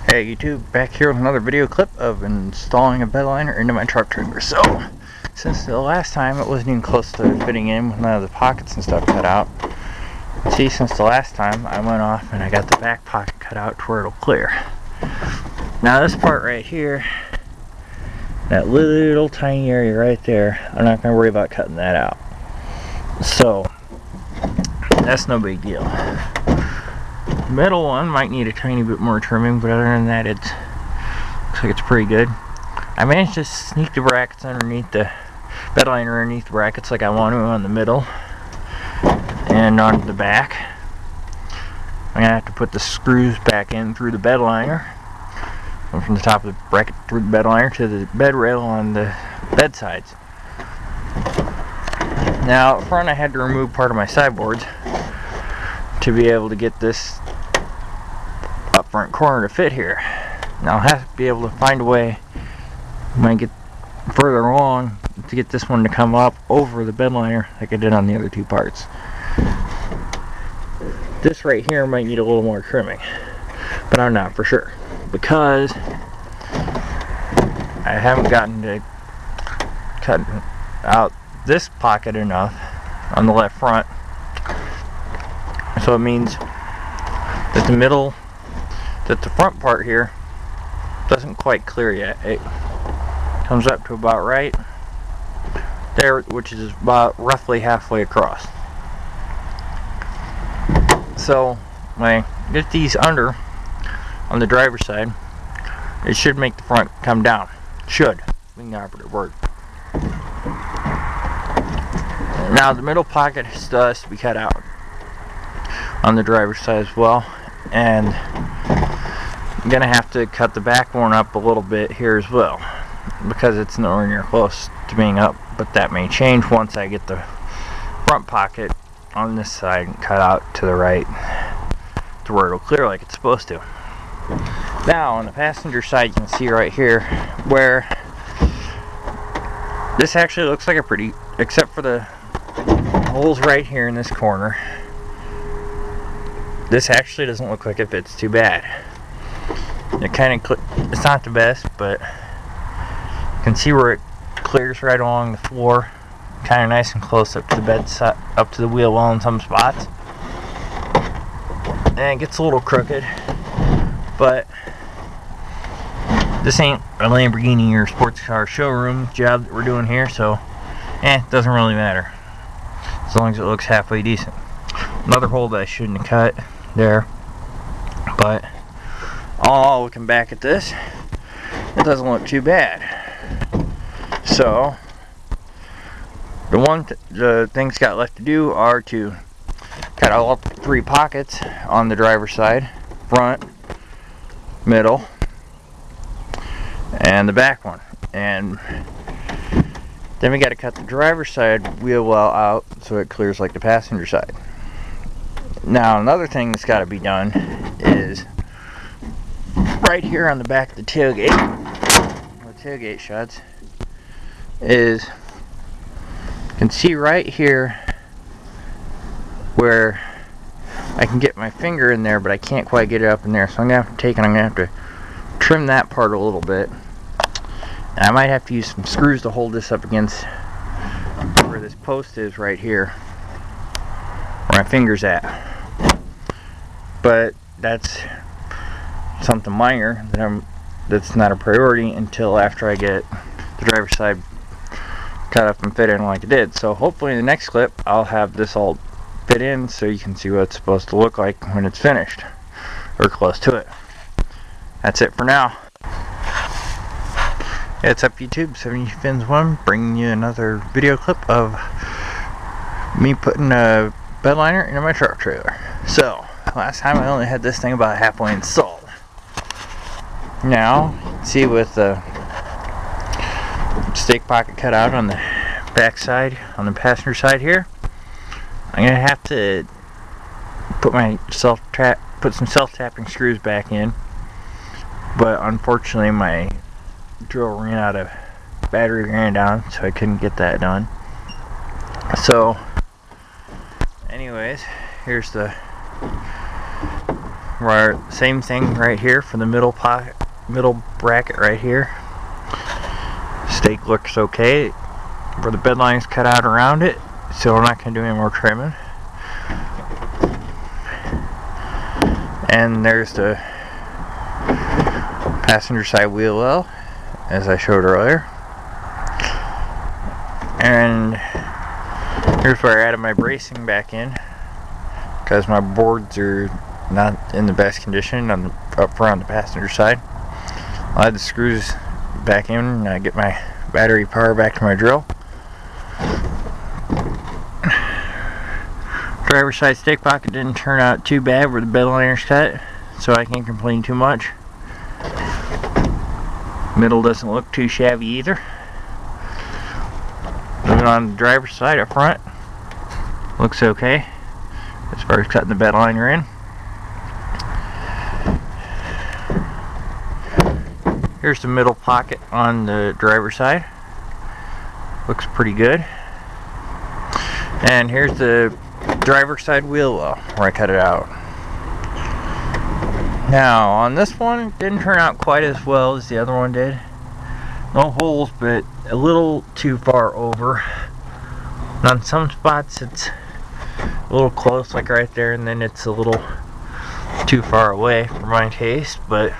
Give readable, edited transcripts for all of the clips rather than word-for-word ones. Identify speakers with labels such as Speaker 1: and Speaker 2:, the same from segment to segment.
Speaker 1: Hey YouTube, back here with another video clip of installing a bedliner into my truck trailer. So, since the last time it wasn't even close to fitting in with none of the pockets and stuff cut out. See, since the last time I went off and I got the back pocket cut out to where it'll clear. Now this part right here, that little tiny area right there, I'm not going to worry about cutting that out. So, that's no big deal. Middle one might need a tiny bit more trimming, but other than that, looks like it's pretty good. I managed to sneak the brackets underneath the bedliner underneath the brackets like I want to on the middle and on the back. I'm gonna have to put the screws back in through the bedliner, from the top of the bracket through the bedliner to the bed rail on the bed sides. Now up front I had to remove part of my sideboards to be able to get this up front corner to fit here. Now I'll have to be able to find a way when I get further along to get this one to come up over the bedliner like I did on the other two parts. This right here might need a little more trimming, but I'm not for sure because I haven't gotten to cut out this pocket enough on the left front. So it means that the front part here doesn't quite clear yet. It comes up to about right there, which is about roughly halfway across. So when I get these under on the driver's side, it should make the front come down. Should, being the operative word. Now the middle pocket still has to be cut out on the driver's side as well, and I'm gonna have to cut the back one up a little bit here as well because it's nowhere near close to being up, but that may change once I get the front pocket on this side cut out to the right to where it'll clear like it's supposed to. Now on the passenger side, you can see right here where this actually looks like a pretty, except for the holes right here in this corner, this actually doesn't look like it fits too bad. It kind of, it's not the best, but you can see where it clears right along the floor, kind of nice and close up to the bed, up to the wheel well in some spots. And it gets a little crooked, but this ain't a Lamborghini or sports car showroom job that we're doing here, so it doesn't really matter as long as it looks halfway decent. Another hole that I shouldn't have cut there, but all looking back at this, it doesn't look too bad. So the things got left to do are to cut out all three pockets on the driver's side, front, middle, and the back one, and then we got to cut the driver's side wheel well out so it clears like the passenger side. Now another thing that's got to be done is right here on the back of the tailgate, where the tailgate shuts, is you can see right here where I can get my finger in there, but I can't quite get it up in there, so I'm gonna have to take and I'm gonna have to trim that part a little bit. And I might have to use some screws to hold this up against where this post is right here, where my finger's at. But that's something minor that's not a priority until after I get the driver's side cut up and fit in like it did. So hopefully in the next clip I'll have this all fit in so you can see what it's supposed to look like when it's finished, or close to it. That's it for now. Yeah, it's up YouTube, 70 Fins 1, bringing you another video clip of me putting a bedliner into my truck trailer. So last time I only had this thing about halfway installed. Now, you can see with the stake pocket cut out on the back side, on the passenger side here, I'm going to have to put some self-tapping screws back in, but unfortunately my drill ran out of battery, ran down, so I couldn't get that done. So anyways, here's the Right, same thing right here for the middle bracket right here. Stake looks okay. Where the bed line's cut out around it, so we're not going to do any more trimming. And there's the passenger side wheel well, as I showed earlier. And here's where I added my bracing back in, because my boards are not in the best condition on the, up front on the passenger side. I'll add the screws back in and I get my battery power back to my drill. Driver's side stake pocket didn't turn out too bad where the bed liner's cut, so I can't complain too much. Middle doesn't look too shabby either. Moving on to the driver's side up front, looks okay as far as cutting the bed liner in. Here's the middle pocket on the driver's side. Looks pretty good. And here's the driver's side wheel well where I cut it out. Now on this one, it didn't turn out quite as well as the other one did. No holes, but a little too far over. And on some spots it's a little close, like right there, and then it's a little too far away for my taste. But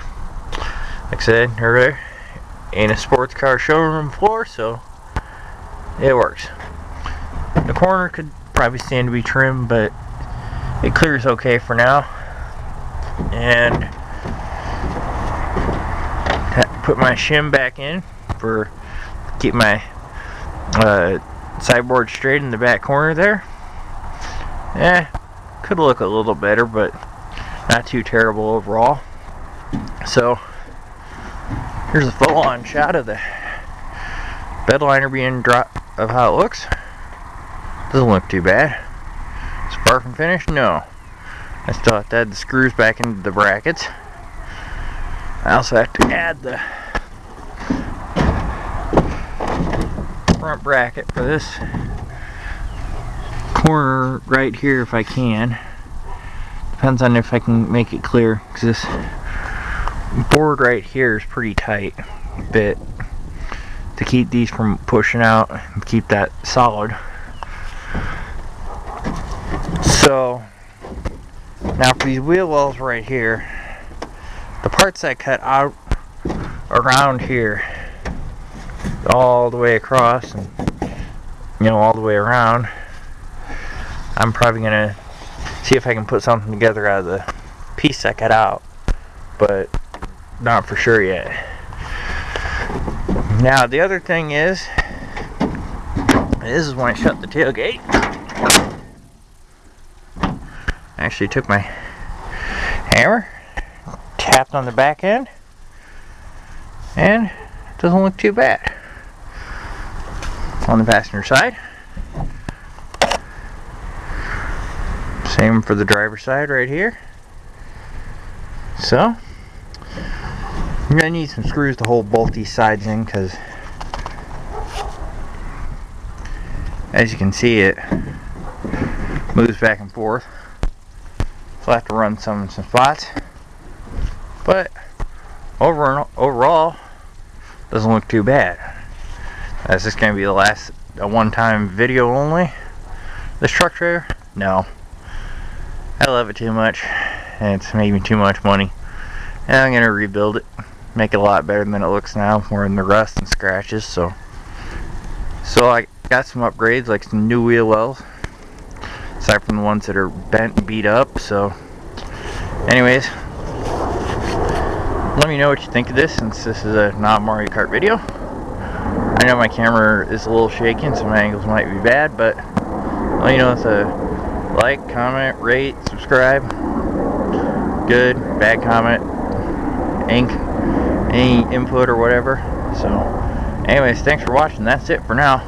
Speaker 1: like I said earlier, ain't a sports car showroom floor, so it works. The corner could probably stand to be trimmed, but it clears okay for now. And put my shim back in for keep my sideboard straight in the back corner there. Could look a little better, but not too terrible overall. So here's a full-on shot of the bed liner being dropped, of how it looks. Doesn't look too bad. It's far from finished? No. I still have to add the screws back into the brackets. I also have to add the front bracket for this corner right here if I can. Depends on if I can make it clear, because this board right here is pretty tight bit to keep these from pushing out and keep that solid. So now for these wheel wells right here, the parts I cut out around here all the way across and all the way around, I'm probably gonna see if I can put something together out of the piece I cut out, but not for sure yet. Now the other thing is, this is when I shut the tailgate. I actually took my hammer, tapped on the back end, and it doesn't look too bad. On the passenger side, same for the driver's side right here. So I'm gonna need some screws to hold both these sides in, because as you can see, it moves back and forth. So I have to run some in some spots, but overall doesn't look too bad. Is this going to be the last one-time video only? This truck trailer? No. I love it too much, and it's making too much money. And I'm going to rebuild it, make it a lot better than it looks now, more in the rust and scratches. So I got some upgrades, like some new wheel wells, aside from the ones that are bent and beat up. So anyways, let me know what you think of this, since this is a not Mario Kart video. I know my camera is a little shaky and some angles might be bad, but let me know with a like, comment, rate, subscribe. Good, bad comment, any input or whatever. So anyways, thanks for watching. That's it for now.